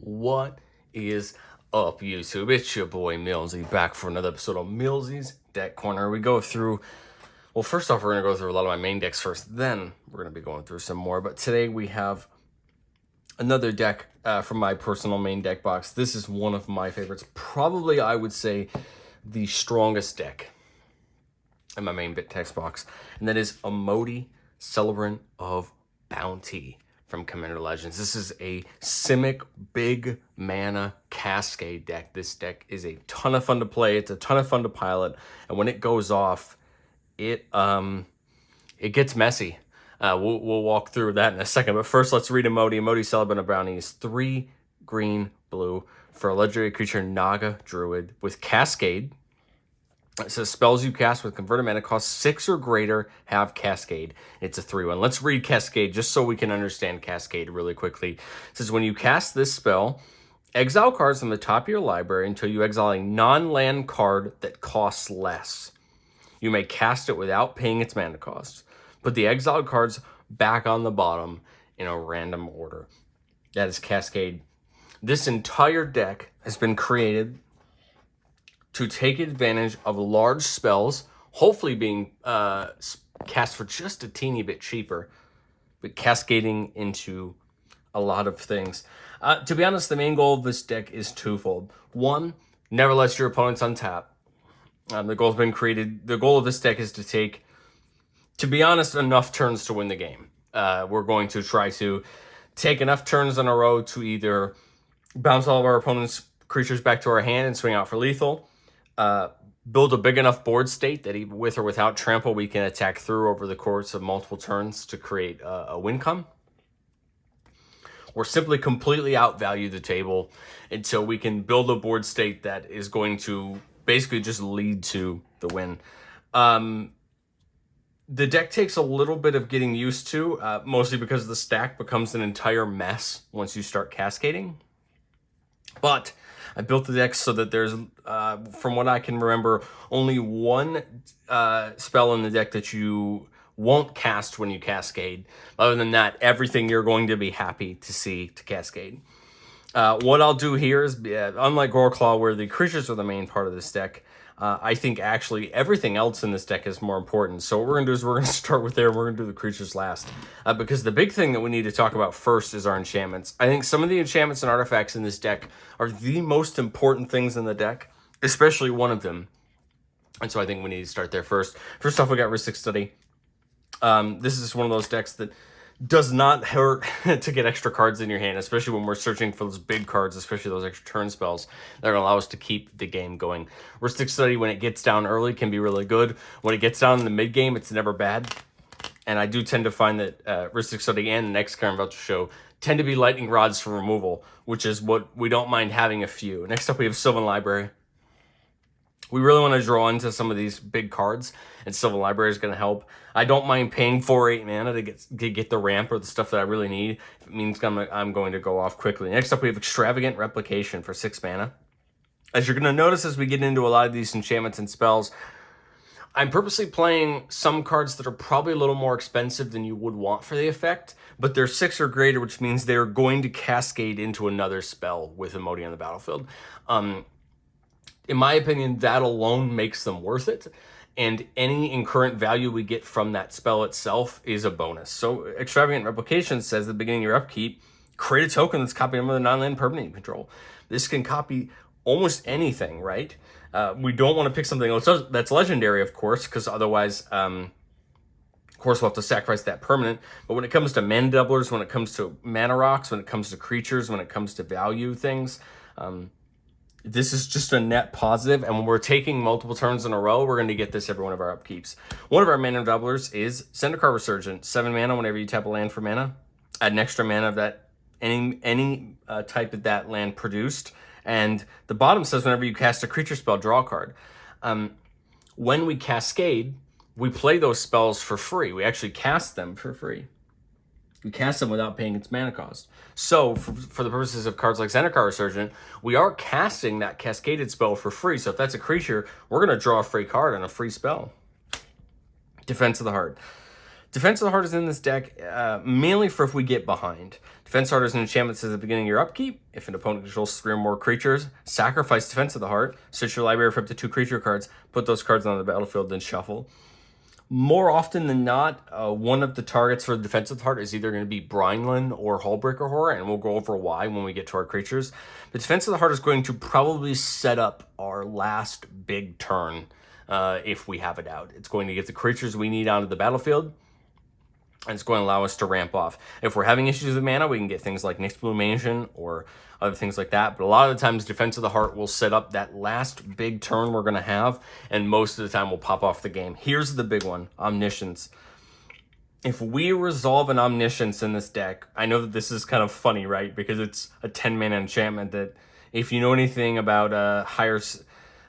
What is up, YouTube? It's your boy Millzy back for another episode of Millzy's Deck Corner. We go through, well, first off, we're going to go through a lot of my main decks first, then we're going to be going through some more. But today we have another deck from my personal main deck box. This is one of my favorites. Probably, I would say, the strongest deck in my main text box. And that is Imoti, Celebrant of Bounty from Commander Legends. This is a Simic big mana cascade deck. This deck is a ton of fun to play. It's a ton of fun to pilot. And when it goes off, it gets messy. We'll walk through that in a second. But first, let's read Imoti. Imoti, Celebrant of Bounty is 3 green, blue for a legendary creature, Naga Druid, with Cascade. It says spells you cast with converted mana cost 6 or greater have Cascade. It's a 3/1. Let's read Cascade just so we can understand Cascade really quickly. It says when you cast this spell, exile cards from the top of your library until you exile a non-land card that costs less. You may cast it without paying its mana cost. Put the exiled cards back on the bottom in a random order. That is Cascade. This entire deck has been created to take advantage of large spells, hopefully being cast for just a teeny bit cheaper, but cascading into a lot of things. To be honest, the main goal of this deck is twofold. One, never let your opponents untap. The goal's been created. The goal of this deck is to take, to be honest, enough turns to win the game. We're going to try to take enough turns in a row to either bounce all of our opponents' creatures back to our hand and swing out for lethal, build a big enough board state that even with or without trample, we can attack through over the course of multiple turns to create a win con. Or simply completely outvalue the table until we can build a board state that is going to basically just lead to the win. The deck takes a little bit of getting used to, mostly because the stack becomes an entire mess once you start cascading. But I built the deck so that there's, from what I can remember, only one spell in the deck that you won't cast when you cascade. Other than that, everything you're going to be happy to see to cascade. What I'll do here is, unlike Goreclaw, where the creatures are the main part of this deck, I think actually everything else in this deck is more important. So what we're going to do is we're going to start with there, and we're going to do the creatures last. Because the big thing that we need to talk about first is our enchantments. I think some of the enchantments and artifacts in this deck are the most important things in the deck, especially one of them. And so I think we need to start there first. First off, we got Rhystic Study. This is one of those decks that does not hurt to get extra cards in your hand, especially when we're searching for those big cards, especially those extra turn spells that are going to allow us to keep the game going. Rhystic Study, when it gets down early, can be really good. When it gets down in the mid-game, it's never bad. And I do tend to find that Rhystic Study and the next card I'm about to show tend to be lightning rods for removal, which is what we don't mind having a few. Next up, we have Sylvan Library. We really want to draw into some of these big cards, and Sylvan Library is going to help. I don't mind paying 4 or 8 mana to get the ramp or the stuff that I really need. If it means I'm going to go off quickly. Next up, we have Extravagant Replication for 6 mana. As you're going to notice as we get into a lot of these enchantments and spells, I'm purposely playing some cards that are probably a little more expensive than you would want for the effect, but they're 6 or greater, which means they're going to cascade into another spell with Imoti on the battlefield. In my opinion, that alone makes them worth it, and any incurrent value we get from that spell itself is a bonus. So Extravagant Replication says at the beginning of your upkeep, create a token that's copied another non-land permanent you control. This can copy almost anything, right? We don't want to pick something that's legendary, of course, because otherwise, of course, we'll have to sacrifice that permanent. But when it comes to mana doublers, when it comes to mana rocks, when it comes to creatures, when it comes to value things, this is just a net positive, and when we're taking multiple turns in a row, we're going to get this every one of our upkeeps. One of our mana doublers is Zendikar Resurgent. 7 mana whenever you tap a land for mana. Add an extra mana of that any type of that land produced. And the bottom says whenever you cast a creature spell, draw a card. When we cascade, we play those spells for free. We actually cast them for free. We cast them without paying its mana cost. So, for the purposes of cards like Zendikar Resurgent, we are casting that cascaded spell for free. So if that's a creature, we're going to draw a free card and a free spell. Defense of the Heart. Defense of the Heart is in this deck mainly for if we get behind. Defense of the Heart is an enchantment at the beginning of your upkeep. If an opponent controls 3 or more creatures, sacrifice Defense of the Heart, search your library for up to 2 creature cards, put those cards on the battlefield, then shuffle. More often than not, one of the targets for the Defense of the Heart is either going to be Brineland or Hellbreaker Horror, and we'll go over why when we get to our creatures. The Defense of the Heart is going to probably set up our last big turn if we have it out. It's going to get the creatures we need onto the battlefield, and it's going to allow us to ramp off. If we're having issues with mana, we can get things like Nyx Blumation or other things like that. But a lot of the times, Defense of the Heart will set up that last big turn we're going to have, and most of the time we'll pop off the game. Here's the big one, Omniscience. If we resolve an Omniscience in this deck, I know that this is kind of funny, right? Because it's a 10-mana enchantment that, if you know anything about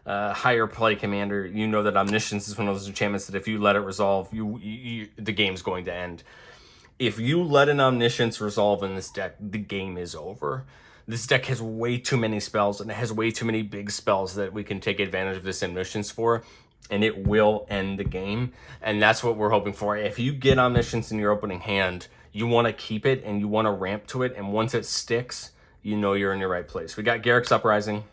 higher play commander, you know that Omniscience is one of those enchantments that if you let it resolve, the game's going to end. If you let an Omniscience resolve in this deck, the game is over. This deck has way too many spells, and it has way too many big spells that we can take advantage of this Omniscience for, and it will end the game. And that's what we're hoping for. If you get Omniscience in your opening hand, you want to keep it, and you want to ramp to it, and once it sticks, you know you're in your right place. We got Garrick's Uprising.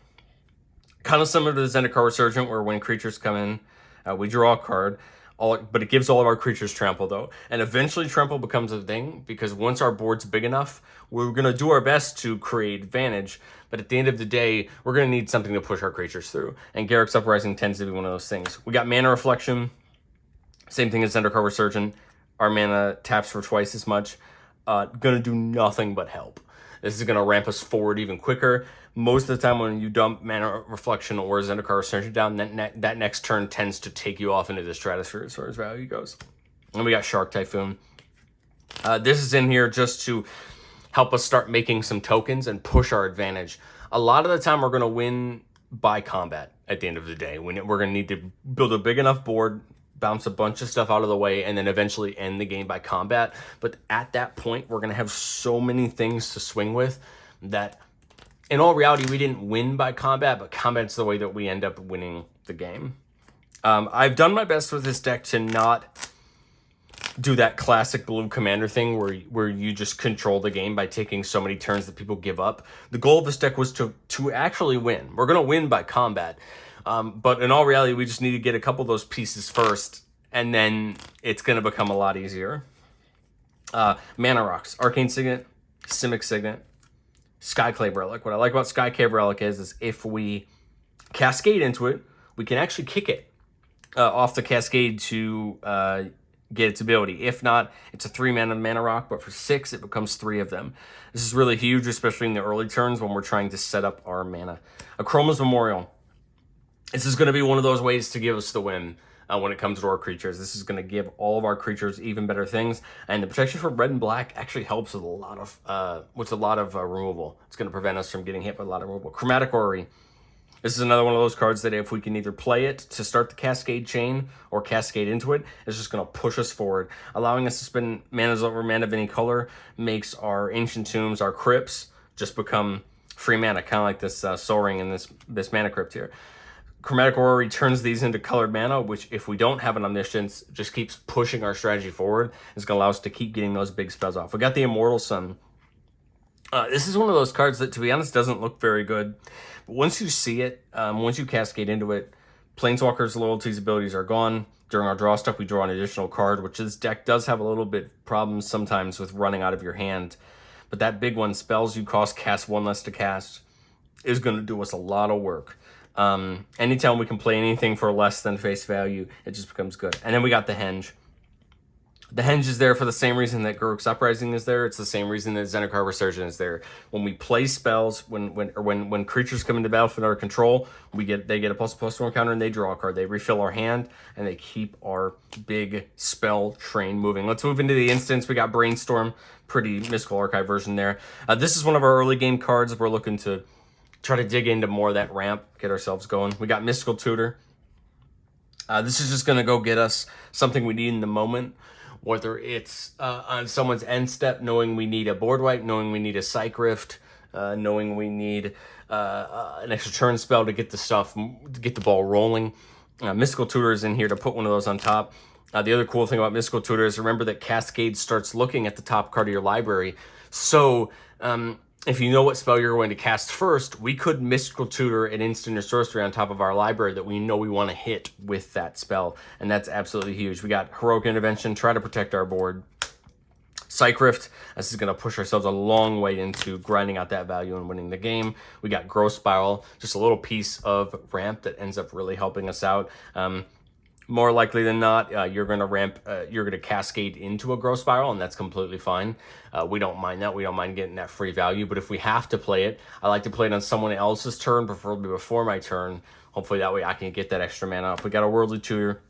Kind of similar to the Zendikar Resurgent, where when creatures come in, we draw a card. But it gives all of our creatures trample, though. And eventually trample becomes a thing, because once our board's big enough, we're going to do our best to create advantage. But at the end of the day, we're going to need something to push our creatures through. And Garrick's Uprising tends to be one of those things. We got Mana Reflection. Same thing as Zendikar Resurgent. Our mana taps for twice as much. Going to do nothing but help. This is going to ramp us forward even quicker. Most of the time when you dump Mana Reflection or Zendikar Resurgent down, that next turn tends to take you off into the stratosphere as far as value goes. And we got Shark Typhoon. This is in here just to help us start making some tokens and push our advantage. A lot of the time we're going to win by combat at the end of the day. We're going to need to build a big enough board, bounce a bunch of stuff out of the way, and then eventually end the game by combat. But at that point, we're going to have so many things to swing with that in all reality, we didn't win by combat, but combat's the way that we end up winning the game. I've done my best with this deck to not do that classic blue commander thing where you just control the game by taking so many turns that people give up. The goal of this deck was to actually win. We're going to win by combat. But in all reality, we just need to get a couple of those pieces first, and then it's going to become a lot easier. Mana Rocks, Arcane Signet, Simic Signet, Skyclave Relic. What I like about Skyclave Relic is if we cascade into it, we can actually kick it off the cascade to get its ability. If not, it's a 3-mana mana rock, but for 6, it becomes 3 of them. This is really huge, especially in the early turns when we're trying to set up our mana. Chroma's Memorial. This is going to be one of those ways to give us the win when it comes to our creatures. This is going to give all of our creatures even better things, and the protection for red and black actually helps with a lot of removal. It's going to prevent us from getting hit with a lot of removal. Chromatic Orrery. This is another one of those cards that if we can either play it to start the cascade chain or cascade into it, it's just going to push us forward. Allowing us to spend manas over mana of any color makes our Ancient Tombs, our crypts, just become free mana, kind of like this Soul Ring and this mana crypt here. Chromatic Orrery turns these into colored mana, which if we don't have an Omniscience, just keeps pushing our strategy forward. It's going to allow us to keep getting those big spells off. We got the Immortal Sun. This is one of those cards that, to be honest, doesn't look very good. But once you see it, once you cascade into it, Planeswalker's loyalties abilities are gone. During our draw step, we draw an additional card, which this deck does have a little bit problems sometimes with running out of your hand. But that big one, spells you cast 1 less to cast, is going to do us a lot of work. Anytime we can play anything for less than face value, it just becomes good. And then we got the Henge. The Henge is there for the same reason that Garrick's Uprising is there. It's the same reason that Zendikar Resurgent is there. When we play spells, when creatures come into battlefield under control, they get a +1 counter and they draw a card. They refill our hand and they keep our big spell train moving. Let's move into the instance. We got Brainstorm, pretty Mystical Archive version there. This is one of our early game cards. We're looking to try to dig into more of that ramp, get ourselves going. We got Mystical Tutor. This is just going to go get us something we need in the moment, whether it's on someone's end step, knowing we need a board wipe, knowing we need a Psych Rift, knowing we need an extra turn spell to get the ball rolling. Mystical Tutor is in here to put one of those on top. The other cool thing about Mystical Tutor is remember that Cascade starts looking at the top card of your library. So if you know what spell you're going to cast first, we could Mystical Tutor an instant or sorcery on top of our library that we know we want to hit with that spell. And that's absolutely huge. We got Heroic Intervention, try to protect our board. Psych Rift, this is going to push ourselves a long way into grinding out that value and winning the game. We got Growth Spiral, just a little piece of ramp that ends up really helping us out. More likely than not, you're going to cascade into a Growth Spiral, and that's completely fine. We don't mind that. We don't mind getting that free value. But if we have to play it, I like to play it on someone else's turn, preferably before my turn. Hopefully that way I can get that extra mana up. We got a Worldly Tutor.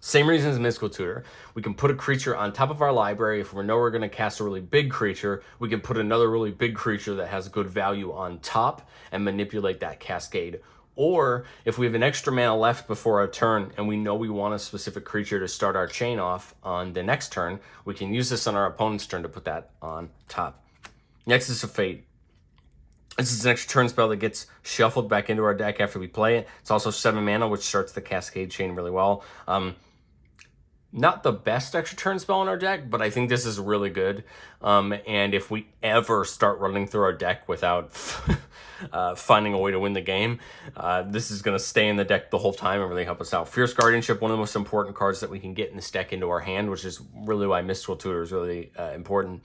Same reason as Mystical Tutor. We can put a creature on top of our library. If we know we're going to cast a really big creature, we can put another really big creature that has good value on top and manipulate that cascade. Or if we have an extra mana left before our turn and we know we want a specific creature to start our chain off on the next turn, we can use this on our opponent's turn to put that on top. Next is a Fate. This is an extra turn spell that gets shuffled back into our deck after we play it. It's also 7 mana, which starts the Cascade chain really well. Not the best extra turn spell in our deck, but I think this is really good. And if we ever start running through our deck without finding a way to win the game, this is going to stay in the deck the whole time and really help us out. Fierce Guardianship, one of the most important cards that we can get in this deck into our hand, which is really why Mystical Tutor is really important.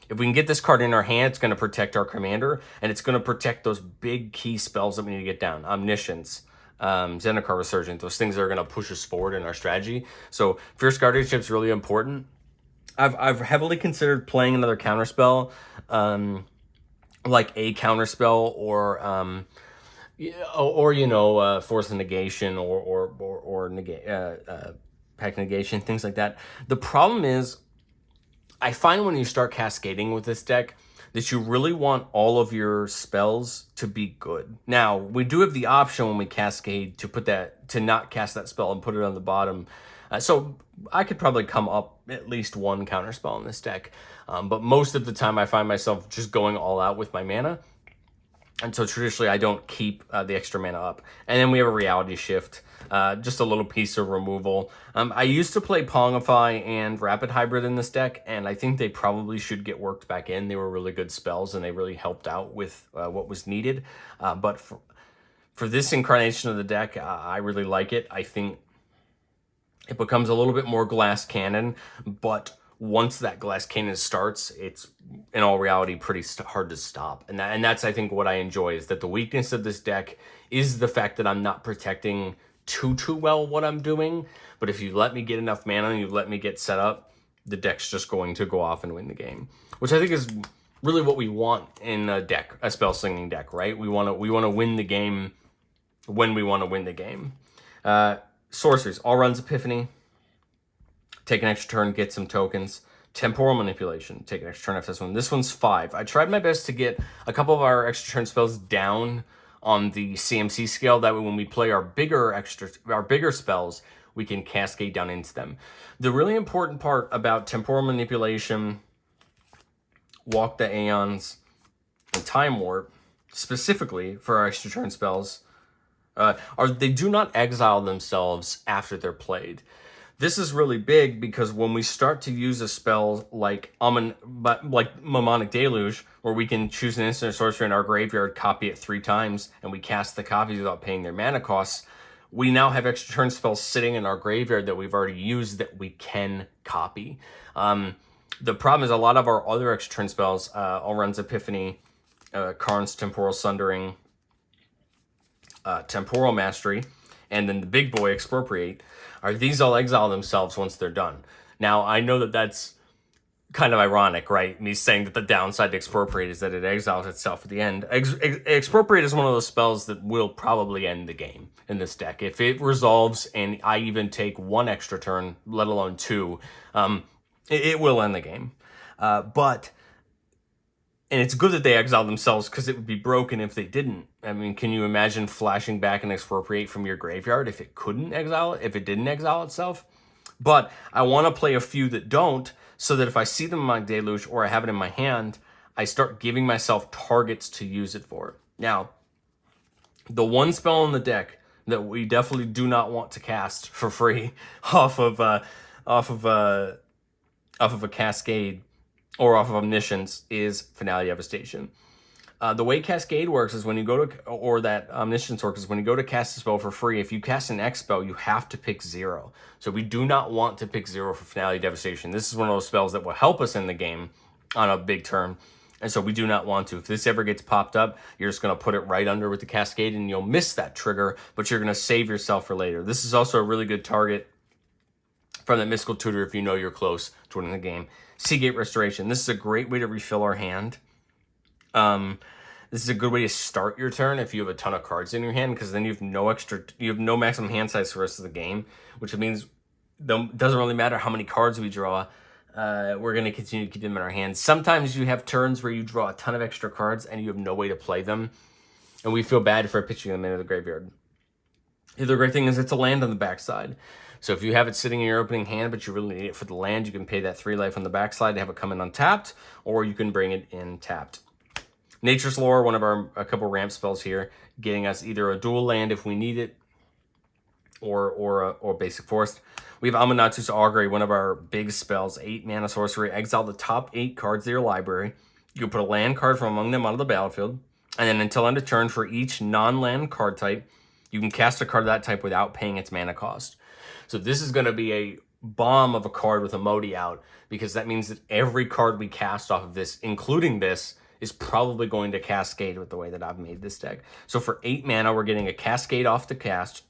If we can get this card in our hand, it's going to protect our commander, and it's going to protect those big key spells that we need to get down. Omniscience, Zendikar Resurgent, those things that are going to push us forward in our strategy. So Fierce Guardianship is really important. I've heavily considered playing another counterspell, like a counterspell or Force of Negation or Pact Negation, things like that. The problem is, I find when you start cascading with this deck that you really want all of your spells to be good. Now, we do have the option when we cascade to not cast that spell and put it on the bottom. So I could probably come up at least one counterspell in this deck. But most of the time I find myself just going all out with my mana. And so traditionally I don't keep the extra mana up. And then we have a Reality Shift, just a little piece of removal. I used to play Pongify and Rapid Hybrid in this deck, and I think they probably should get worked back in. They were really good spells, and they really helped out with what was needed. But for this incarnation of the deck, I really like it. I think it becomes a little bit more Glass Cannon, but once that Glass Cannon starts, it's in all reality pretty hard to stop. And that's, I think, what I enjoy, is that the weakness of this deck is the fact that I'm not protecting too well what I'm doing. But if you let me get enough mana and you let me get set up, the deck's just going to go off and win the game, which I think is really what we want in a spell slinging deck, right? We want to win the game when we want to win the game. Sorceries, all runs Epiphany. Take an extra turn, get some tokens. Temporal Manipulation, take an extra turn after this one. This one's 5. I tried my best to get a couple of our extra turn spells down on the CMC scale. That way when we play our bigger spells, we can cascade down into them. The really important part about Temporal Manipulation, Walk the Aeons, and Time Warp, specifically for our extra turn spells, are they do not exile themselves after they're played. This is really big because when we start to use a spell like Mnemonic Deluge, where we can choose an instant or sorcery in our graveyard, copy it 3 times, and we cast the copies without paying their mana costs, we now have extra turn spells sitting in our graveyard that we've already used that we can copy. The problem is a lot of our other extra turn spells, Alrund's Epiphany, Karn's Temporal Sundering, Temporal Mastery, and then the big boy Expropriate, these all exile themselves once they're done. Now, I know that that's kind of ironic, right? Me saying that the downside to Expropriate is that it exiles itself at the end. Expropriate is one of those spells that will probably end the game in this deck. If it resolves and I even take 1 extra turn, let alone 2, it will end the game. And it's good that they exile themselves because it would be broken if they didn't. I mean, can you imagine flashing back an Expropriate from your graveyard if it didn't exile itself? But I want to play a few that don't, so that if I see them in my Deluge or I have it in my hand, I start giving myself targets to use it for. Now, the one spell in the deck that we definitely do not want to cast for free off of a Cascade or off of Omniscience is Finale Devastation. The way Cascade works is when you go to, or that Omniscience works is when you go to cast a spell for free, if you cast an X spell, you have to pick 0. So we do not want to pick 0 for Finale Devastation. This is one of those spells that will help us in the game on a big turn. And so we do not want to. If this ever gets popped up, you're just going to put it right under with the Cascade and you'll miss that trigger, but you're going to save yourself for later. This is also a really good target from the Mystical Tutor if you know you're close to winning the game. Seagate Restoration. This is a great way to refill our hand. This is a good way to start your turn if you have a ton of cards in your hand, because then you have no maximum hand size for the rest of the game, which means it doesn't really matter how many cards we draw. We're going to continue to keep them in our hands. Sometimes you have turns where you draw a ton of extra cards and you have no way to play them, and we feel bad for pitching them into the graveyard. The other great thing is it's a land on the backside. So if you have it sitting in your opening hand, but you really need it for the land, you can pay that 3 life on the backside to have it come in untapped, or you can bring it in tapped. Nature's Lore, one of a couple ramp spells here, getting us either a dual land if we need it, or basic forest. We have Amanatu's Augury, one of our big spells, 8 mana sorcery. Exile the top 8 cards of your library. You can put a land card from among them onto the battlefield, and then until end of turn, for each non-land card type, you can cast a card of that type without paying its mana cost. So this is going to be a bomb of a card with Imoti out, because that means that every card we cast off of this, including this, is probably going to cascade with the way that I've made this deck. So for 8 mana, we're getting a Cascade off the cast.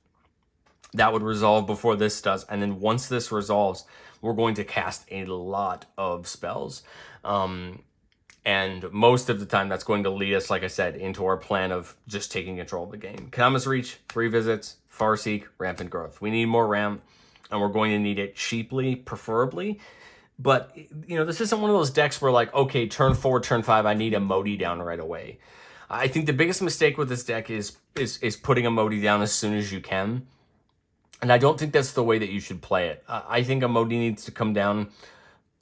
That would resolve before this does. And then once this resolves, we're going to cast a lot of spells. And most of the time, that's going to lead us, like I said, into our plan of just taking control of the game. Kanamas Reach, 3 visits, Farseek, Rampant Growth. We need more ramp, and we're going to need it cheaply, preferably. But, you know, this isn't one of those decks where, like, okay, turn 4, turn 5, I need a Modi down right away. I think the biggest mistake with this deck is putting a Modi down as soon as you can. And I don't think that's the way that you should play it. I think a Modi needs to come down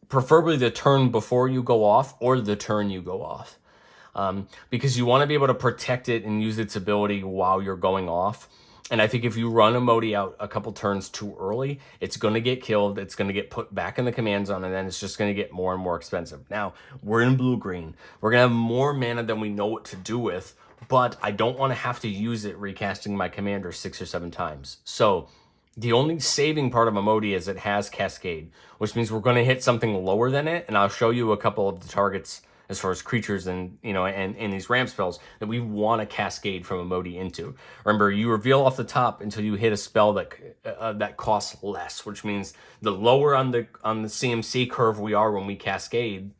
preferably the turn before you go off or the turn you go off. Because you want to be able to protect it and use its ability while you're going off. And I think if you run a Modi out a couple turns too early, it's going to get killed, it's going to get put back in the command zone, and then it's just going to get more and more expensive. Now, we're in blue-green. We're going to have more mana than we know what to do with, but I don't want to have to use it recasting my commander 6 or 7 times. So the only saving part of a Modi is it has Cascade, which means we're going to hit something lower than it, and I'll show you a couple of the targets as far as creatures and, you know, and these ramp spells that we want to cascade from a Modi into. Remember, you reveal off the top until you hit a spell that costs less, which means the lower on the CMC curve we are when we cascade,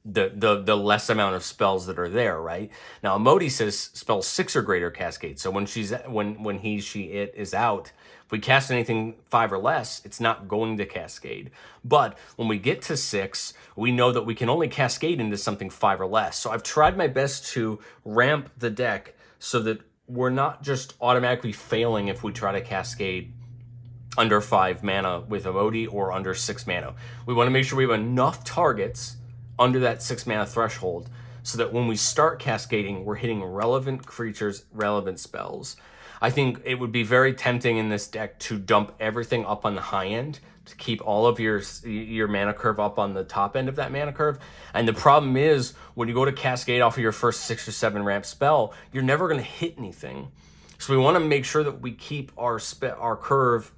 the less amount of spells that are there, right? Now, Modi says spells 6 or greater cascade. So when it is out, if we cast anything 5 or less, it's not going to cascade. But when we get to 6, we know that we can only cascade into something 5 or less. So I've tried my best to ramp the deck so that we're not just automatically failing if we try to cascade under 5 mana with a Modi or under 6 mana. We want to make sure we have enough targets under that 6 mana threshold so that when we start cascading, we're hitting relevant creatures, relevant spells. I think it would be very tempting in this deck to dump everything up on the high end to keep all of your mana curve up on the top end of that mana curve. And the problem is when you go to cascade off of your first 6 or 7 ramp spell, you're never going to hit anything. So we want to make sure that we keep our curve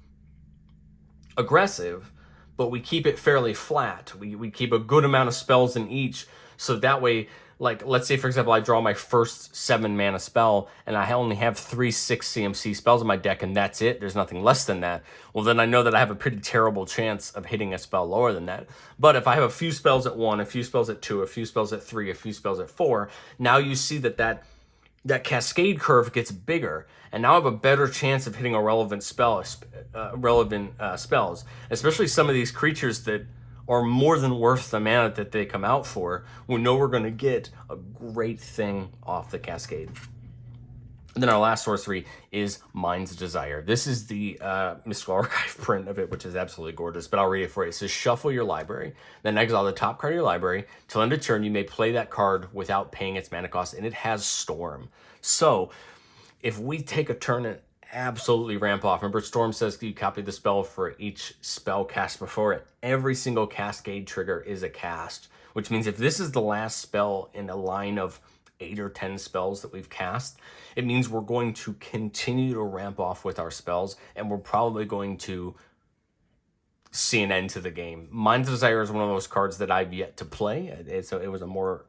aggressive, but we keep it fairly flat. We keep a good amount of spells in each, so that way, like, let's say, for example, I draw my first 7 mana spell, and I only have 3 6 CMC spells in my deck, and that's it. There's nothing less than that. Well, then I know that I have a pretty terrible chance of hitting a spell lower than that. But if I have a few spells at 1, a few spells at 2, a few spells at 3, a few spells at 4, now you see that cascade curve gets bigger, and now I have a better chance of hitting a relevant spells, especially some of these creatures that are more than worth the mana that they come out for. We know we're going to get a great thing off the cascade. And then our last sorcery is Mind's Desire. This is the Mystical Archive print of it, which is absolutely gorgeous, but I'll read it for you. It says, shuffle your library, then exile the top card of your library. Till end of turn, you may play that card without paying its mana cost, and it has Storm. So if we take a turn absolutely ramp off. Remember, Storm says you copy the spell for each spell cast before it. Every single cascade trigger is a cast, which means if this is the last spell in a line of 8 or 10 spells that we've cast, it means we're going to continue to ramp off with our spells, and we're probably going to see an end to the game. Mind's Desire is one of those cards that I've yet to play. It's a more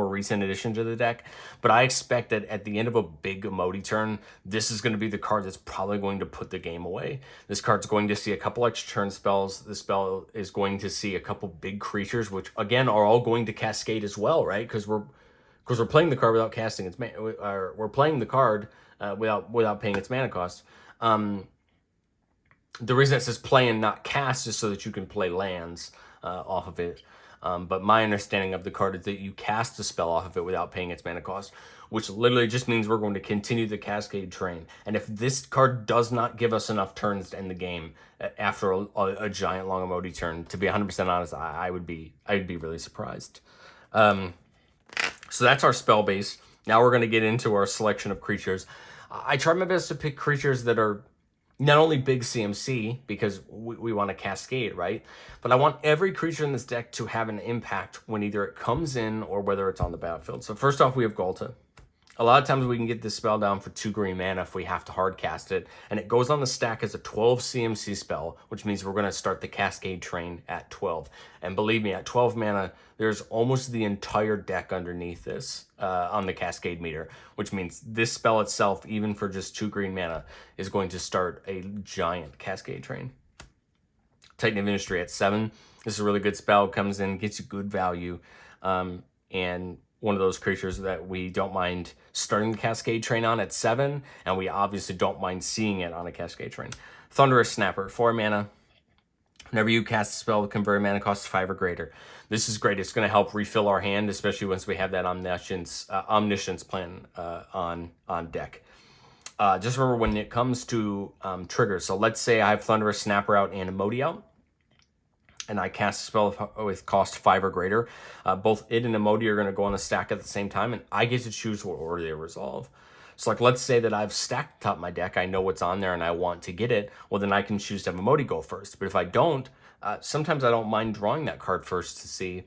recent addition to the deck, but I expect that at the end of a big Imoti turn, this is going to be the card that's probably going to put the game away. This card's going to see a couple extra turn spells. This spell is going to see a couple big creatures, which again are all going to cascade as well, right? Because we're playing the card without casting its mana. We're playing the card without paying its mana cost. The reason it says play and not cast is so that you can play lands off of it. But my understanding of the card is that you cast a spell off of it without paying its mana cost, which literally just means we're going to continue the cascade train. And if this card does not give us enough turns to end the game after a giant long Imoti turn, to be 100% honest, I'd be really surprised. So that's our spell base. Now we're going to get into our selection of creatures. I try my best to pick creatures that are not only big CMC, because we want to cascade, right? But I want every creature in this deck to have an impact when either it comes in or whether it's on the battlefield. So first off, we have Golta. A lot of times we can get this spell down for 2 green mana if we have to hard cast it, and it goes on the stack as a 12 CMC spell, which means we're going to start the cascade train at 12. And believe me, at 12 mana, there's almost the entire deck underneath this on the cascade meter, which means this spell itself, even for just 2 green mana, is going to start a giant cascade train. Titan of Industry at 7. This is a really good spell. Comes in, gets you good value, and one of those creatures that we don't mind starting the cascade train on at 7, and we obviously don't mind seeing it on a cascade train. Thunderous Snapper, 4 mana. Whenever you cast a spell with converted mana cost 5 or greater. This is great. It's going to help refill our hand, especially once we have that Omniscience plan on deck. Just remember when it comes to triggers. So let's say I have Thunderous Snapper out and Imoti out, and I cast a spell with cost 5 or greater. Both it and Imoti are going to go on the stack at the same time, and I get to choose what order they resolve. So like, let's say that I've stacked top my deck, I know what's on there and I want to get it, well then I can choose to have Imoti go first. But if I don't, sometimes I don't mind drawing that card first to see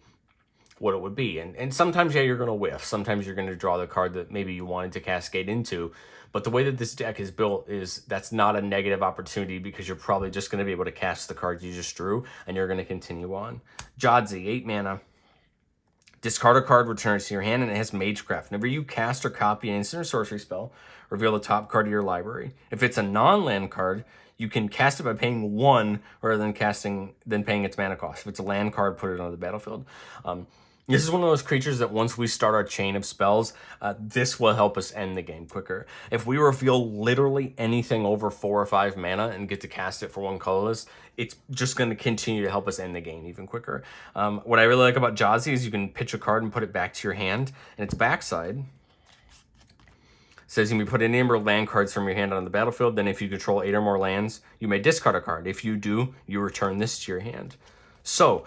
what it would be. And sometimes, yeah, you're going to whiff. Sometimes you're going to draw the card that maybe you wanted to cascade into. But the way that this deck is built is that's not a negative opportunity, because you're probably just going to be able to cast the card you just drew, and you're going to continue on. Jadzi, 8 mana. Discard a card, return it to your hand, and it has Magecraft. Whenever you cast or copy an instant or sorcery spell, reveal the top card of your library. If it's a non-land card, you can cast it by paying 1 rather than paying its mana cost. If it's a land card, put it on the battlefield. This is one of those creatures that once we start our chain of spells, this will help us end the game quicker. If we reveal literally anything over 4 or 5 mana and get to cast it for 1 colorless, it's just going to continue to help us end the game even quicker. What I really like about Jadzi is you can pitch a card and put it back to your hand, and its backside says you may put any number of land cards from your hand on the battlefield. Then if you control 8 or more lands, you may discard a card. If you do, you return this to your hand. So,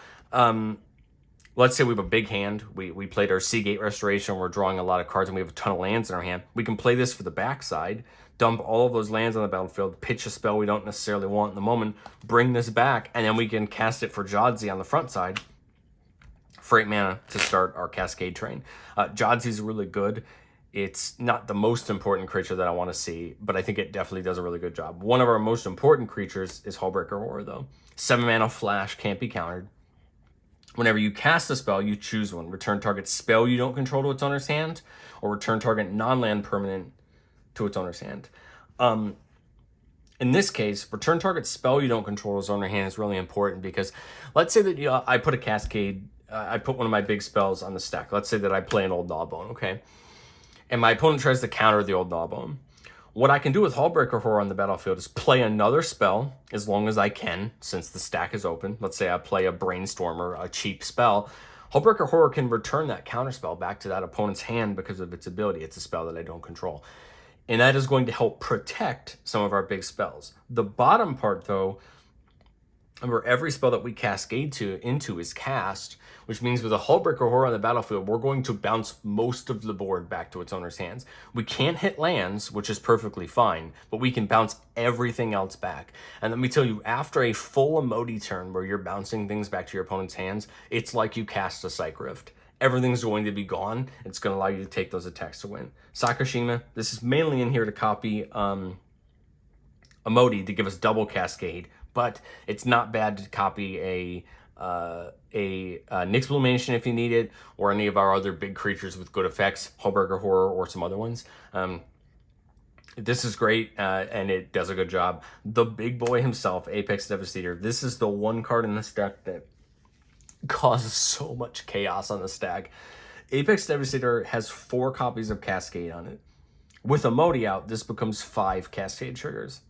let's say we have a big hand. We played our Seagate Restoration. We're drawing a lot of cards, and we have a ton of lands in our hand. We can play this for the backside, dump all of those lands on the battlefield, pitch a spell we don't necessarily want in the moment, bring this back, and then we can cast it for Jadzi on the front side for 8 mana to start our cascade train. Jadzi is really good. It's not the most important creature that I want to see, but I think it definitely does a really good job. One of our most important creatures is Hellbreaker Horror, though. 7 mana flash, can't be countered. Whenever you cast a spell, you choose one. Return target spell you don't control to its owner's hand, or return target non-land permanent to its owner's hand. In this case, return target spell you don't control to its owner's hand is really important, because let's say that I put a cascade, I put one of my big spells on the stack. Let's say that I play an Old Gnawbone, okay? And my opponent tries to counter the Old Gnawbone. What I can do with Hellbreaker Horror on the battlefield is play another spell as long as I can, since the stack is open. Let's say I play a Brainstormer, a cheap spell. Hellbreaker Horror can return that counterspell back to that opponent's hand because of its ability. It's a spell that I don't control. And that is going to help protect some of our big spells. The bottom part, though, remember, every spell that we cascade into is cast which means with a Hellbreaker horror on the battlefield, we're going to bounce most of the board back to its owner's hands. We can't hit lands, which is perfectly fine, but we can bounce everything else back. And let me tell you, after a full Imoti turn where you're bouncing things back to your opponent's hands, it's like you cast a Psych Rift. Everything's going to be gone. It's going to allow you to take those attacks to win. Sakashima, this is mainly in here to copy Imoti to give us double Cascade, but it's not bad to copy a Nyx Illumination if you need it, or any of our other big creatures with good effects, Hellbreaker Horror or some other ones. This is great, and it does a good job. The big boy himself, Apex Devastator, this is the one card in this deck that causes so much chaos on the stack. Apex Devastator has 4 copies of Cascade on it. With Imoti out, this becomes 5 Cascade triggers.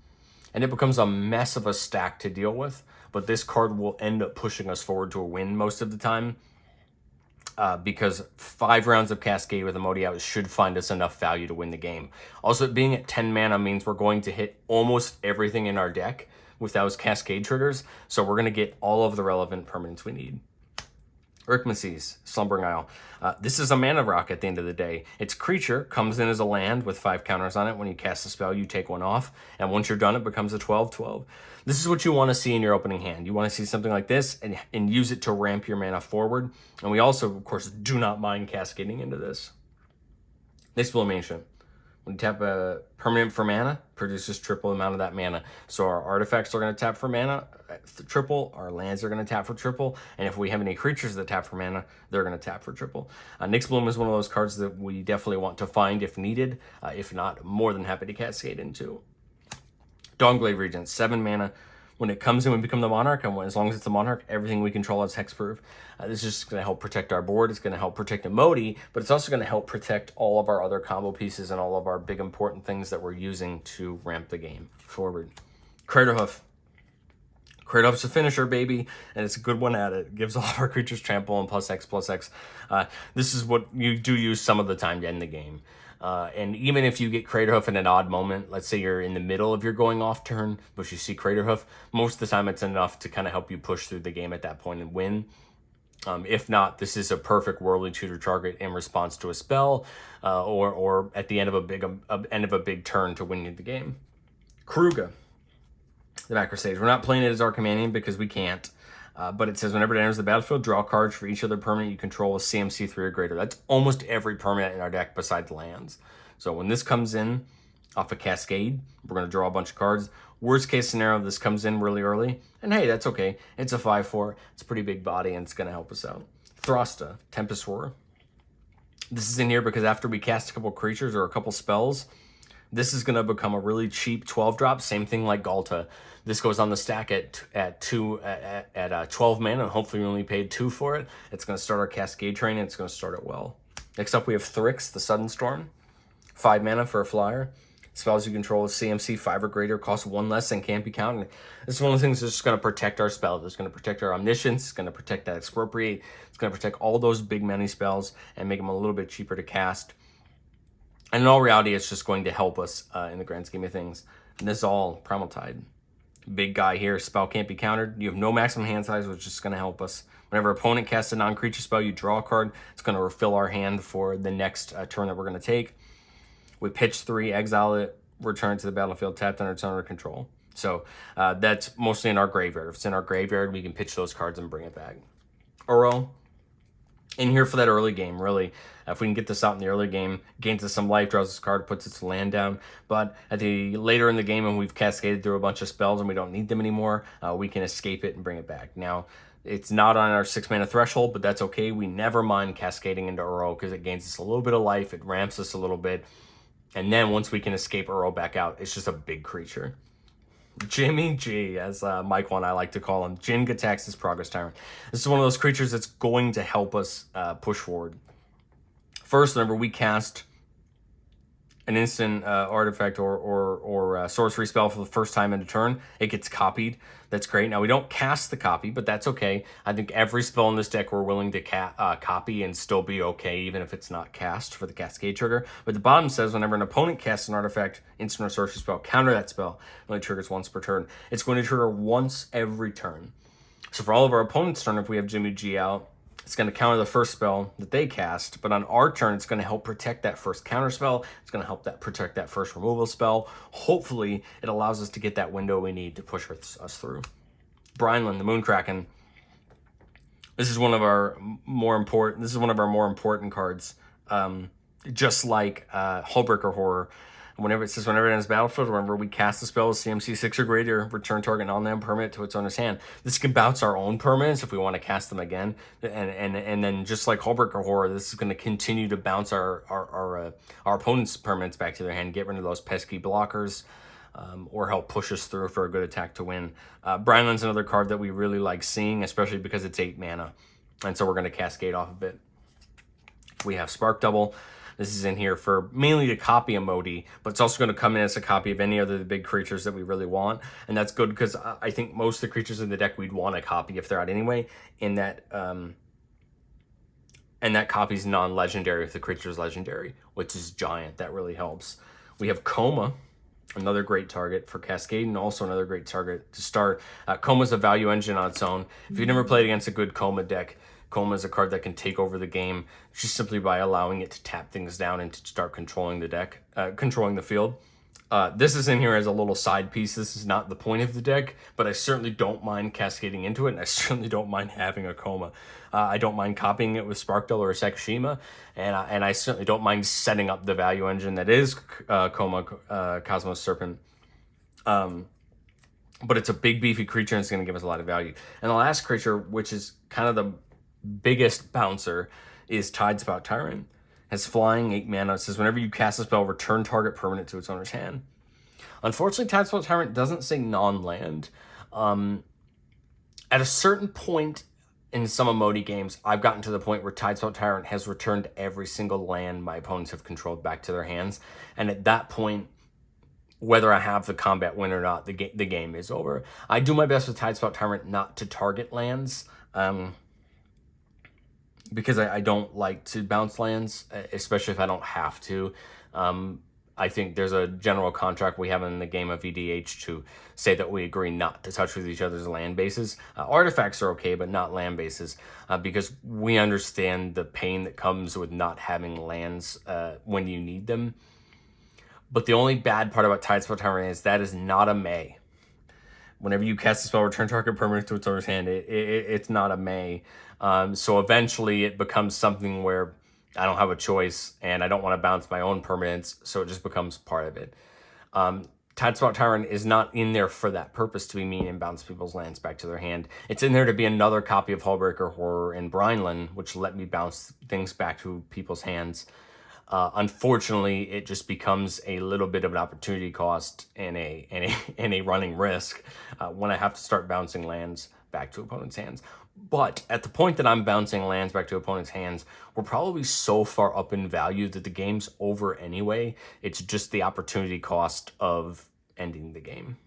And it becomes a mess of a stack to deal with, but this card will end up pushing us forward to a win most of the time, because 5 rounds of Cascade with Imoti out should find us enough value to win the game. Also, being at 10 mana means we're going to hit almost everything in our deck with those Cascade triggers, so we're going to get all of the relevant permanents we need. Urkmacies, Slumbering Isle. This is a mana rock at the end of the day. Its creature comes in as a land with 5 counters on it. When you cast a spell, you take 1 off. And once you're done, it becomes a 12/12. This is what you want to see in your opening hand. You want to see something like this and use it to ramp your mana forward. And we also, of course, do not mind cascading into this. Nyx Illumination. When you tap a permanent for mana, produces triple the amount of that mana. So our artifacts are going to tap for mana, triple. Our lands are going to tap for triple. And if we have any creatures that tap for mana, they're going to tap for triple. Nyx Bloom is one of those cards that we definitely want to find if needed. If not, more than happy to cascade into. Dawnglaive Regent, 7 mana. When it comes in, we become the Monarch, and as long as it's the Monarch, everything we control is hexproof. This is just going to help protect our board. It's going to help protect Imoti, but it's also going to help protect all of our other combo pieces and all of our big important things that we're using to ramp the game forward. Craterhoof. Craterhoof's a finisher, baby, and it's a good one at it. It gives all of our creatures trample and +X/+X. This is what you do use some of the time to end the game. And even if you get Craterhoof in an odd moment, let's say you're in the middle of your going off turn, but you see Craterhoof, most of the time it's enough to kind of help you push through the game at that point and win. If not, this is a perfect Worldly Tutor target in response to a spell, or at the end of a big turn to win the game. Kruga, the Macro Sage. We're not playing it as our companion because we can't. But it says whenever it enters the battlefield, draw cards for each other permanent you control with CMC 3 or greater. That's almost every permanent in our deck besides lands. So when this comes in off a Cascade, we're going to draw a bunch of cards. Worst case scenario, this comes in really early. And hey, that's okay. It's a 5/4. It's a pretty big body, and it's going to help us out. Throsta, Tempest Roar. This is in here because after we cast a couple creatures or a couple spells, this is going to become a really cheap 12-drop. Same thing like Golta. This goes on the stack at 12 mana, and hopefully we only paid 2 for it. It's going to start our Cascade train, and it's going to start it well. Next up, we have Thrix the Sunstorm. 5 mana for a flyer. Spells you control with CMC 5 or greater, cost 1 less, and can't be countered. This is one of the things that's just going to protect our spells. It's going to protect our Omniscience. It's going to protect that Expropriate. It's going to protect all those big many spells and make them a little bit cheaper to cast. And in all reality, it's just going to help us in the grand scheme of things. Nizal, Primal Tide. Big guy here. Spell can't be countered. You have no maximum hand size, which is just going to help us. Whenever opponent casts a non-creature spell, you draw a card. It's going to refill our hand for the next turn that we're going to take. We pitch 3, exile it, return to the battlefield, tapped under its owner control. So that's mostly in our graveyard. If it's in our graveyard, we can pitch those cards and bring it back. Uro, in here for that early game, really. If we can get this out in the early game, gains us some life, draws this card, puts its land down. But at the later in the game, when we've cascaded through a bunch of spells and we don't need them anymore, we can escape it and bring it back. Now, it's not on our 6 mana threshold, but that's okay. We never mind cascading into Uro because it gains us a little bit of life, it ramps us a little bit. And then once we can escape Uro back out, it's just a big creature. Jimmy G, as Michael and I like to call him. Jin Gatax's Progress Tyrant. This is one of those creatures that's going to help us push forward. First, whenever we cast an instant artifact or sorcery spell for the first time in a turn, it gets copied. That's great. Now, we don't cast the copy, but that's okay. I think every spell in this deck we're willing to copy and still be okay, even if it's not cast for the Cascade trigger. But the bottom says whenever an opponent casts an artifact, instant or sorcery spell, counter that spell. It only triggers once per turn. It's going to trigger once every turn. So for all of our opponents' turn, if we have Jimmy G out, It's going to counter the first spell that they cast, but on our turn, it's going to help protect that first counter spell. It's going to help protect that first removal spell. Hopefully, it allows us to get that window we need to push us through. Brynland, the Moonkraken. This is one of our more important cards. Just like Hellbreaker Horror. Whenever it enters battlefield, whenever we cast a spell with CMC 6 or greater, return target non-land permanent to its owner's hand. This can bounce our own permanents if we want to cast them again. And then just like Hellbreaker Horror, this is going to continue to bounce our opponent's permanents back to their hand, get rid of those pesky blockers, or help push us through for a good attack to win. Brynland's another card that we really like seeing, especially because it's 8 mana. And so we're going to cascade off of it. We have Spark Double. This is in here for mainly to copy Imoti, but it's also going to come in as a copy of any other big creatures that we really want. And that's good because I think most of the creatures in the deck we'd want to copy if they're out anyway. And that copy's non-legendary if the creature's legendary, which is giant. That really helps. We have Coma, another great target for Cascade, and also another great target to start. Coma's a value engine on its own. If you've never played against a good Coma deck, Coma is a card that can take over the game just simply by allowing it to tap things down and to start controlling the deck, controlling the field. This is in here as a little side piece. This is not the point of the deck, but I certainly don't mind cascading into it, and I certainly don't mind having a Coma. I don't mind copying it with Sparkdale or Sekishima, and I certainly don't mind setting up the value engine that is Coma, Cosmos Serpent. But it's a big, beefy creature, and it's going to give us a lot of value. And the last creature, which is kind of the biggest bouncer, is Tidespout Tyrant. Has flying, 8 mana. It says whenever you cast a spell, return target permanent to its owner's hand. Unfortunately, Tidespout Tyrant doesn't say non-land. At a certain point in some Imoti games, I've gotten to the point where Tidespout Tyrant has returned every single land my opponents have controlled back to their hands. And at that point, whether I have the combat win or not, the game is over. I do my best with Tidespout Tyrant not to target lands. Because I don't like to bounce lands, especially if I don't have to. I think there's a general contract we have in the game of EDH to say that we agree not to touch with each other's land bases. Artifacts are okay, but not land bases, because we understand the pain that comes with not having lands when you need them. But the only bad part about Tidespout Tyrant is that is not a May. Whenever you cast a spell, return target permanent to its owner's hand, it's not a May. So eventually it becomes something where I don't have a choice and I don't want to bounce my own permanents, so it just becomes part of it. Tidespout Tyrant is not in there for that purpose, to be mean and bounce people's lands back to their hand. It's in there to be another copy of Hellbreaker Horror and Brynland, which let me bounce things back to people's hands. Unfortunately, it just becomes a little bit of an opportunity cost and a running risk when I have to start bouncing lands back to opponents' hands. But at the point that I'm bouncing lands back to opponents' hands, we're probably so far up in value that the game's over anyway. It's just the opportunity cost of ending the game.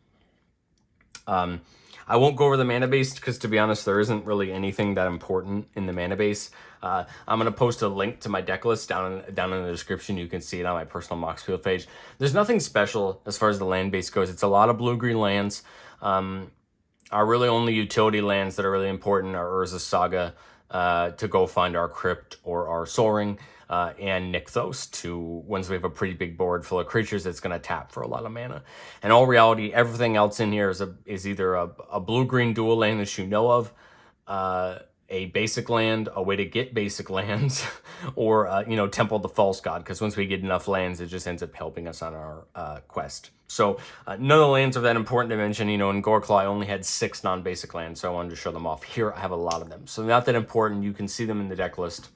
I won't go over the mana base because, to be honest, there isn't really anything that important in the mana base. I'm going to post a link to my deck list down in the description. You can see it on my personal Moxfield page. There's nothing special as far as the land base goes. It's a lot of blue-green lands. Our really only utility lands that are really important are Urza's Saga to go find our Crypt or our Sol Ring, and Nykthos to once we have a pretty big board full of creatures that's going to tap for a lot of mana. In all reality, everything else in here is either a blue-green dual land that you know of, a basic land, a way to get basic lands, or Temple of the False God, because once we get enough lands, it just ends up helping us on our quest. So none of the lands are that important to mention. In Goreclaw, I only had 6 non-basic lands, so I wanted to show them off. Here, I have a lot of them, so not that important. You can see them in the deck list.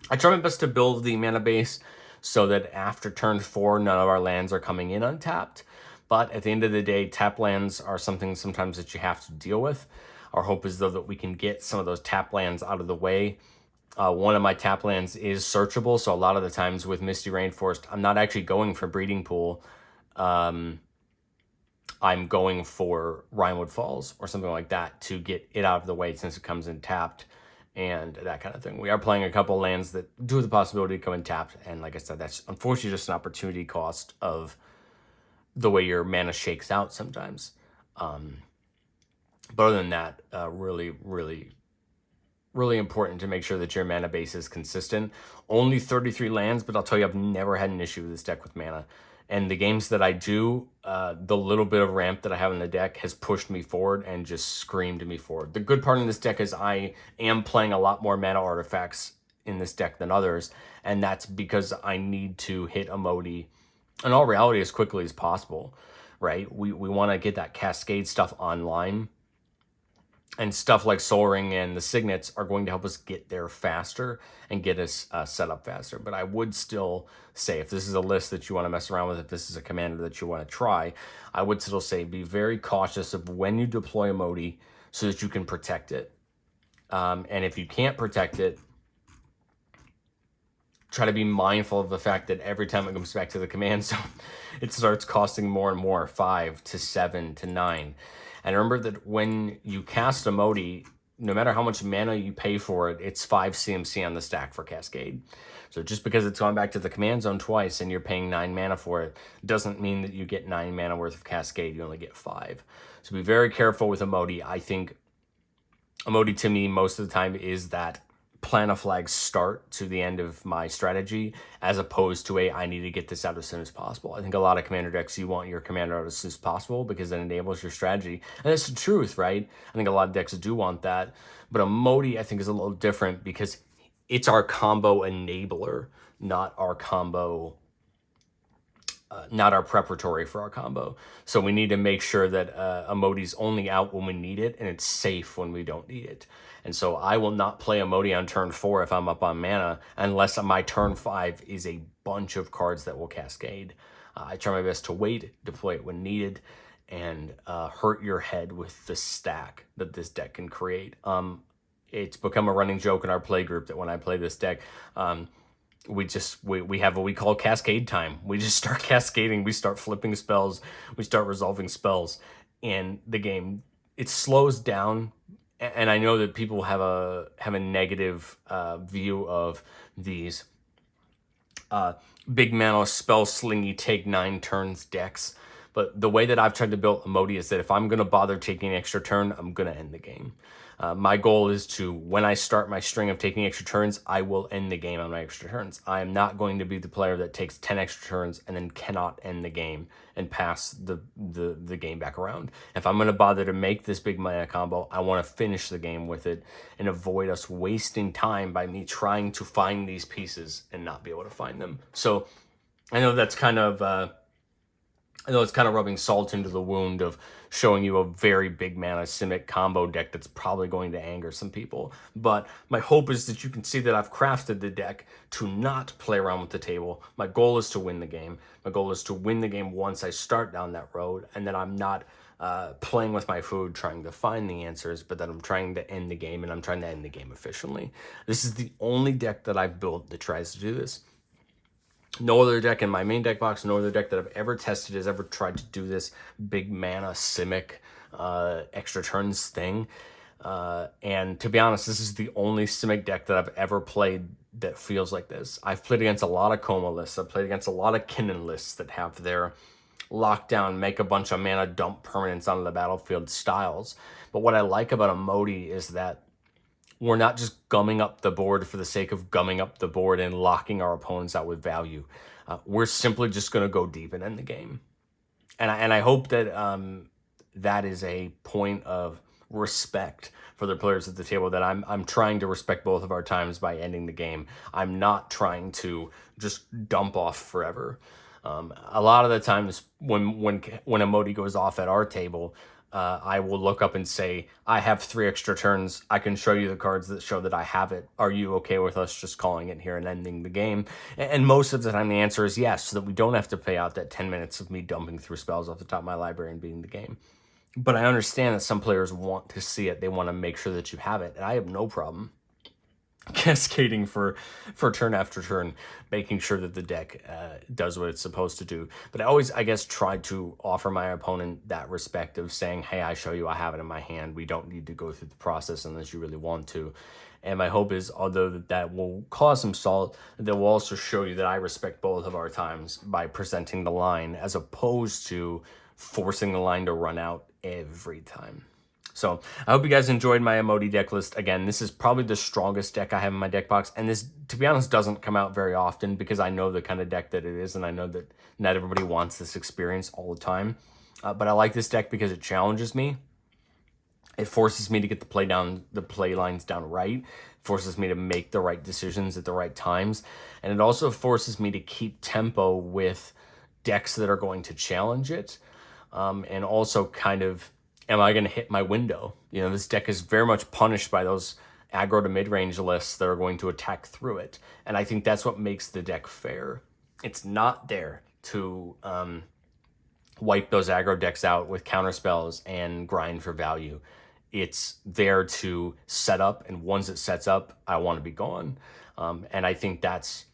I try my best to build the mana base so that after turn 4, none of our lands are coming in untapped. But at the end of the day, tap lands are something sometimes that you have to deal with. Our hope is, though, that we can get some of those tap lands out of the way. One of my tap lands is searchable, so a lot of the times with Misty Rainforest, I'm not actually going for Breeding Pool. I'm going for Rhinewood Falls or something like that to get it out of the way since it comes in tapped and that kind of thing. We are playing a couple lands that do have the possibility to come in tapped, and like I said, that's unfortunately just an opportunity cost of the way your mana shakes out sometimes. But other than that, really, really really important to make sure that your mana base is consistent. Only 33 lands, but I'll tell you, I've never had an issue with this deck with mana. And the games that I do, the little bit of ramp that I have in the deck has pushed me forward and just screamed me forward. The good part in this deck is I am playing a lot more mana artifacts in this deck than others, and that's because I need to hit Imoti in all reality as quickly as possible, right? We want to get that Cascade stuff online, and stuff like Soul Ring and the Signets are going to help us get there faster and get us set up faster. But I would still say, if this is a list that you want to mess around with, if this is a commander that you want to try, I would still say be very cautious of when you deploy Imoti so that you can protect it. And if you can't protect it, try to be mindful of the fact that every time it comes back to the command zone, it starts costing more and more, 5 to 7 to 9. And remember that when you cast Imoti, no matter how much mana you pay for it, it's 5 CMC on the stack for Cascade. So just because it's gone back to the command zone twice and you're paying 9 mana for it, doesn't mean that you get 9 mana worth of Cascade. You only get 5. So be very careful with Imoti. I think Imoti to me most of the time is that plan a flag start to the end of my strategy, as opposed to I need to get this out as soon as possible. I think a lot of commander decks, you want your commander out as soon as possible because it enables your strategy. And that's the truth, right? I think a lot of decks do want that. But Imoti, I think, is a little different because it's our combo enabler, not our combo, not our preparatory for our combo. So we need to make sure that Emoti's only out when we need it, and it's safe when we don't need it. And so I will not play Imoti on turn 4 if I'm up on mana, unless my turn 5 is a bunch of cards that will Cascade. I try my best to wait, deploy it when needed, and hurt your head with the stack that this deck can create. It's become a running joke in our play group that when I play this deck, we have what we call Cascade time. We just start cascading, we start flipping spells, we start resolving spells, and the game, it slows down. And I know that people have a negative view of these big mana spell slingy take 9 turns decks. But the way that I've tried to build Imoti is that if I'm going to bother taking an extra turn, I'm going to end the game. My goal is to, when I start my string of taking extra turns, I will end the game on my extra turns. I am not going to be the player that takes 10 extra turns and then cannot end the game and pass the game back around. If I'm going to bother to make this big mana combo, I want to finish the game with it and avoid us wasting time by me trying to find these pieces and not be able to find them. So I know that's kind of... I know it's kind of rubbing salt into the wound of showing you a very big mana Simic combo deck that's probably going to anger some people. But my hope is that you can see that I've crafted the deck to not play around with the table. My goal is to win the game. My goal is to win the game once I start down that road, and that I'm not playing with my food trying to find the answers, but that I'm trying to end the game, and I'm trying to end the game efficiently. This is the only deck that I've built that tries to do this. No other deck in my main deck box, no other deck that I've ever tested has ever tried to do this big mana Simic extra turns thing. And to be honest, this is the only Simic deck that I've ever played that feels like this. I've played against a lot of Coma lists. I've played against a lot of Kinnan lists that have their lockdown, make a bunch of mana, dump permanents onto the battlefield styles. But what I like about Imoti is that we're not just gumming up the board for the sake of gumming up the board and locking our opponents out with value. We're simply just going to go deep and end the game. And I hope that that is a point of respect for the players at the table, that I'm trying to respect both of our times by ending the game. I'm not trying to just dump off forever. A lot of the times when Imoti goes off at our table, I will look up and say, I have 3 extra turns. I can show you the cards that show that I have it. Are you okay with us just calling it here and ending the game? And most of the time the answer is yes, so that we don't have to pay out that 10 minutes of me dumping through spells off the top of my library and beating the game. But I understand that some players want to see it. They want to make sure that you have it. And I have no problem cascading for turn after turn, making sure that the deck does what it's supposed to do. But I always, I guess, try to offer my opponent that respect of saying, hey, I show you I have it in my hand. We don't need to go through the process unless you really want to. And my hope is, although that will cause some salt, that will also show you that I respect both of our times by presenting the line, as opposed to forcing the line to run out every time. So I hope you guys enjoyed my Imoti deck list. Again, this is probably the strongest deck I have in my deck box. And this, to be honest, doesn't come out very often because I know the kind of deck that it is. And I know that not everybody wants this experience all the time. But I like this deck because it challenges me. It forces me to get the play lines down right. Forces me to make the right decisions at the right times. And it also forces me to keep tempo with decks that are going to challenge it. And also kind of, am I going to hit my window? You know, this deck is very much punished by those aggro to mid-range lists that are going to attack through it. And I think that's what makes the deck fair. It's not there to wipe those aggro decks out with counterspells and grind for value. It's there to set up, and once it sets up, I want to be gone. And I think that's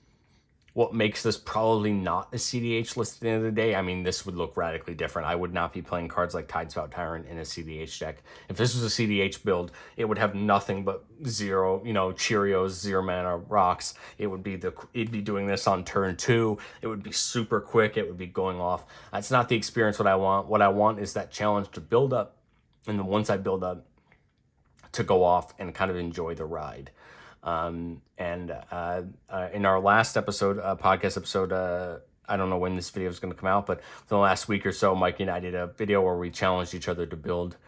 what makes this probably not a CDH list at the end of the day. I mean, this would look radically different. I would not be playing cards like Tidespout Tyrant in a CDH deck. If this was a CDH build, it would have nothing but zero, Cheerios, 0 mana rocks. It'd be doing this on turn 2. It would be super quick. It would be going off. That's not the experience what I want. What I want is that challenge to build up, and then once I build up, to go off and kind of enjoy the ride. In our last episode, podcast episode, I don't know when this video is going to come out, but for the last week or so, Mikey and I did a video where we challenged each other to build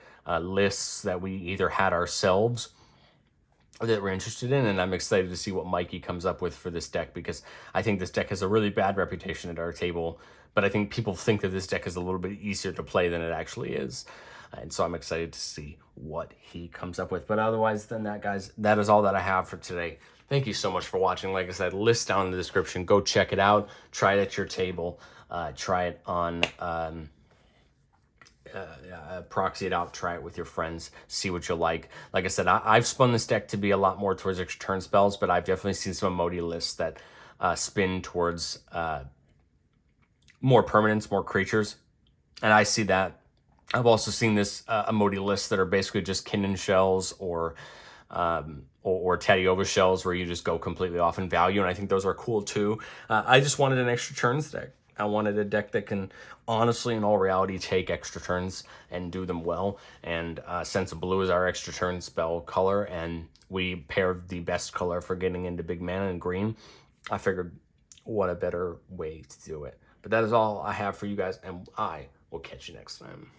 lists that we either had ourselves or that we're interested in, and I'm excited to see what Mikey comes up with for this deck, because I think this deck has a really bad reputation at our table, but I think people think that this deck is a little bit easier to play than it actually is. And so I'm excited to see what he comes up with. But otherwise than that, guys, that is all that I have for today. Thank you so much for watching. Like I said, list down in the description. Go check it out. Try it at your table. Try it on... proxy it out, try it with your friends, see what you like. Like I said, I've spun this deck to be a lot more towards extra turn spells, but I've definitely seen some Imoti lists that spin towards more permanents, more creatures, and I see that. I've also seen this Imoti lists that are basically just Kindred shells or Teddy shells where you just go completely off in value, and I think those are cool too. I just wanted an extra turns deck. I wanted a deck that can honestly, in all reality, take extra turns and do them well. And Sense of Blue is our extra turn spell color, and we paired the best color for getting into big mana and green. I figured, what a better way to do it. But that is all I have for you guys, and I will catch you next time.